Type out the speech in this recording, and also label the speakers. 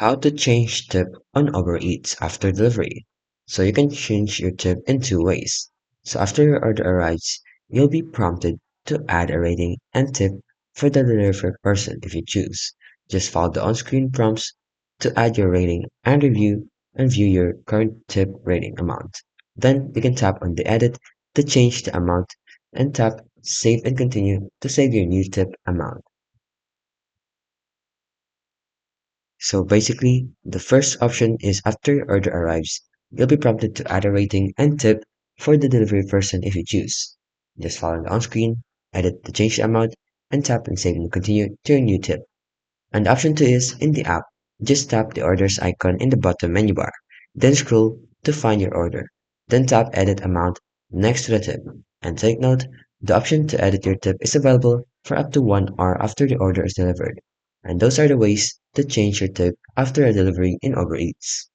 Speaker 1: How to change tip on Uber Eats after delivery. So you can change your tip in two ways. So after your order arrives, you'll be prompted to add a rating and tip for the delivery person if you choose. Just follow the on-screen prompts to add your rating and review and view your current tip rating amount. Then you can tap on the edit to change the amount and tap save and continue to save your new tip amount. So basically, the first option is after your order arrives, you'll be prompted to add a rating and tip for the delivery person if you choose. Just follow the on-screen, edit the change amount, and tap and save and continue to your new tip. And option 2 is in the app, just tap the orders icon in the bottom menu bar, then scroll to find your order. Then tap edit amount next to the tip. And take note, the option to edit your tip is available for up to 1 hour after the order is delivered. And those are the ways to change your tip after a delivery in Uber Eats.